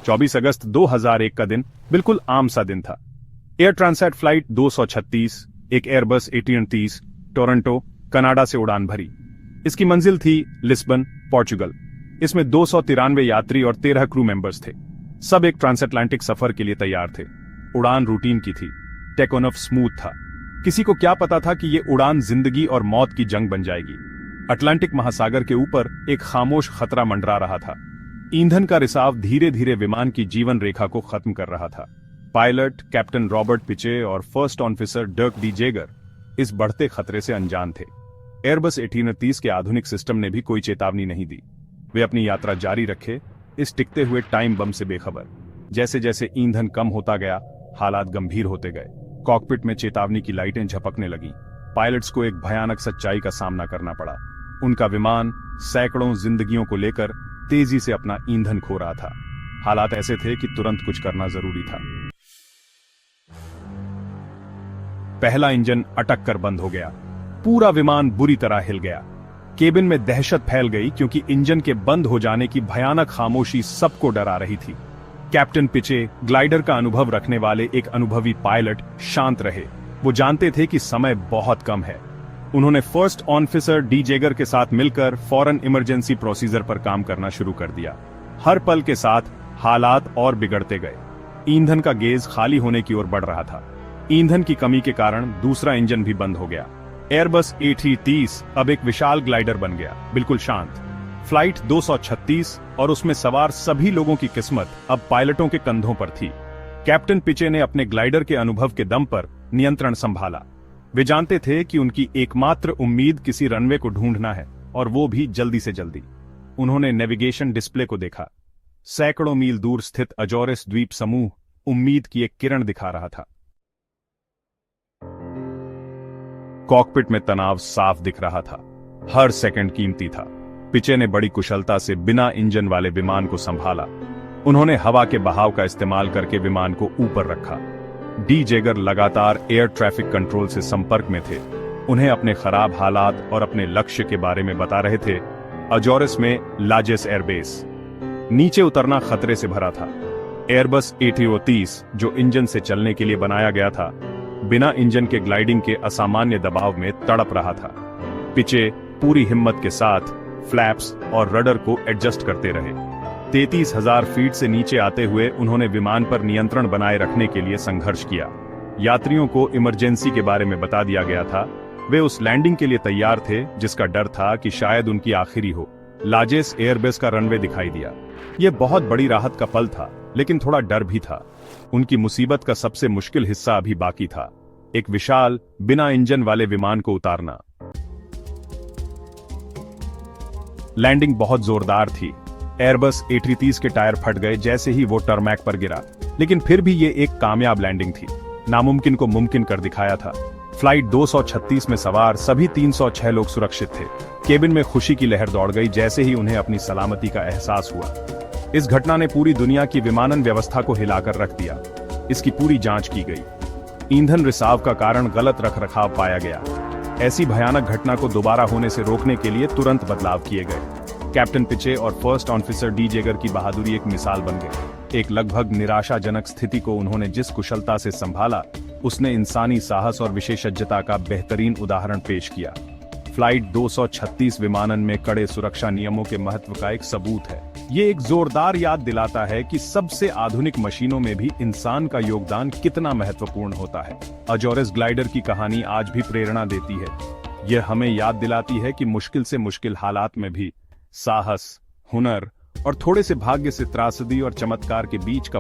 24 अगस्त 2001 का दिन बिल्कुल आम सा दिन था। एयर ट्रांसैट फ्लाइट 236 एक एयरबस 1830 टोरंटो कनाडा से उड़ान भरी। इसकी मंजिल थी लिस्बन, पोर्चुगल। इसमें 293 यात्री और 13 क्रू मेंबर्स थे। सब एक ट्रांसएटलांटिक सफर के लिए तैयार थे। उड़ान रूटीन की थी। टेकोनफ स्मूथ था। किसी को क्या पता था कि यह उड़ान जिंदगी और मौत की जंग बन जाएगी। अटलांटिक महासागर के ऊपर एक खामोश खतरा मंडरा रहा था। ईंधन का रिसाव धीरे धीरे विमान की जीवन रेखा को खत्म कर रहा था। पायलट कैप्टन रॉबर्ट पिचे और फर्स्ट ऑफिसर डर्क डी जेगर इस बढ़ते खतरे से अनजान थे। एयरबस 1830 के आधुनिक सिस्टम ने भी कोई चेतावनी नहीं दी। वे अपनी यात्रा जारी रखे, इस टिकते हुए टाइम बम से बेखबर। जैसे जैसे ईंधन कम होता गया, हालात गंभीर होते गए। कॉकपिट में चेतावनी की लाइटें झपकने लगीं। पायलट्स को एक भयानक सच्चाई का सामना करना पड़ा। उनका विमान सैकड़ों जिंदगियों को लेकर तेजी से अपना ईंधन खो रहा था। हालात ऐसे थे कि तुरंत कुछ करना जरूरी था। पहला इंजन अटक कर बंद हो गया। पूरा विमान बुरी तरह हिल गया। केबिन में दहशत फैल गई क्योंकि इंजन के बंद हो जाने की भयानक खामोशी सबको डरा रही थी। कैप्टन पिचे, ग्लाइडर का अनुभव रखने वाले एक अनुभवी पायलट, शांत रहे। वो जानते थे कि समय बहुत कम है। उन्होंने फर्स्ट ऑफिसर डी जेगर के साथ मिलकर फौरन इमरजेंसी प्रोसीजर पर काम करना शुरू कर दिया। हर पल के साथ हालात और बिगड़ते गए। ईंधन का गेज खाली होने की ओर बढ़ रहा था। ईंधन की कमी के कारण दूसरा इंजन भी बंद हो गया। एयरबस 1830 अब एक विशाल ग्लाइडर बन गया, बिल्कुल शांत। फ्लाइट 236 और उसमें सवार सभी लोगों की किस्मत अब पायलटों के कंधों पर थी। कैप्टन पिचे ने अपने ग्लाइडर के अनुभव के दम पर नियंत्रण संभाला। वे जानते थे कि उनकी एकमात्र उम्मीद किसी रनवे को ढूंढना है, और वो भी जल्दी से जल्दी। उन्होंने नेविगेशन डिस्प्ले को देखा। सैकड़ों मील दूर स्थित अजोरेस द्वीप समूह उम्मीद की एक किरण दिखा रहा था। कॉकपिट में तनाव साफ दिख रहा था। हर सेकंड कीमती था। पिचे ने बड़ी कुशलता से बिना इंजन वाले विमान को संभाला। उन्होंने हवा के बहाव का इस्तेमाल करके विमान को ऊपर रखा। डी जेगर लगातार एयर ट्रैफिक कंट्रोल से संपर्क में थे। उन्हें अपने खराब हालात और अपने लक्ष्य के बारे में बता रहे थे। अजोरेस में लाजेस एयरबेस। नीचे उतरना खतरे से भरा था। एयरबस 1830 जो इंजन से चलने के लिए बनाया गया था, बिना इंजन के ग्लाइडिंग के असामान्य दबाव में तड़प रहा था। पिचे पूरी हिम्मत के साथ फ्लैप्स और रडर को एडजस्ट करते रहे। 33,000 फीट से नीचे आते हुए उन्होंने विमान पर नियंत्रण बनाए रखने के लिए संघर्ष किया। यात्रियों को इमरजेंसी के बारे में बता दिया गया था। वे उस लैंडिंग के लिए तैयार थे जिसका डर था कि शायद उनकी आखिरी हो। लाजेस एयरबेस का रनवे दिखाई दिया। यह बहुत बड़ी राहत का पल था, लेकिन थोड़ा डर भी था। उनकी मुसीबत का सबसे मुश्किल हिस्सा अभी बाकी था, एक विशाल बिना इंजन वाले विमान को उतारना। लैंडिंग बहुत जोरदार थी। एयरबस 1830 के टायर फट गए जैसे ही वो टरमैक पर गिरा, लेकिन फिर भी ये एक कामयाब लैंडिंग थी। नामुमकिन को मुमकिन कर दिखाया था। फ्लाइट 236 में सवार सभी 306 लोग सुरक्षित थे। केबिन में खुशी की लहर दौड़ गई जैसे ही उन्हें अपनी सलामती का एहसास हुआ। इस घटना ने पूरी दुनिया की विमानन व्यवस्था को हिलाकर रख दिया। इसकी पूरी जांच की गई। ईंधन रिसाव का कारण गलत रखरखाव पाया गया। ऐसी भयानक घटना को दोबारा होने से रोकने के लिए तुरंत बदलाव किए गए। कैप्टन पिचे और फर्स्ट ऑफिसर डी जेगर की बहादुरी एक मिसाल बन गई। एक लगभग निराशाजनक स्थिति को उन्होंने जिस कुशलता से संभाला, उसने इंसानी साहस और विशेषज्ञता का बेहतरीन उदाहरण पेश किया। फ्लाइट 236 विमानन में कड़े सुरक्षा नियमों के महत्व का एक सबूत है। ये एक जोरदार याद दिलाता है कि सबसे आधुनिक मशीनों में भी इंसान का योगदान कितना महत्वपूर्ण होता है। अजोरेस ग्लाइडर की कहानी आज भी प्रेरणा देती है। यह हमें याद दिलाती है कि मुश्किल से मुश्किल हालात में भी साहस, हुनर और थोड़े से भाग्य से त्रासदी और चमत्कार के बीच का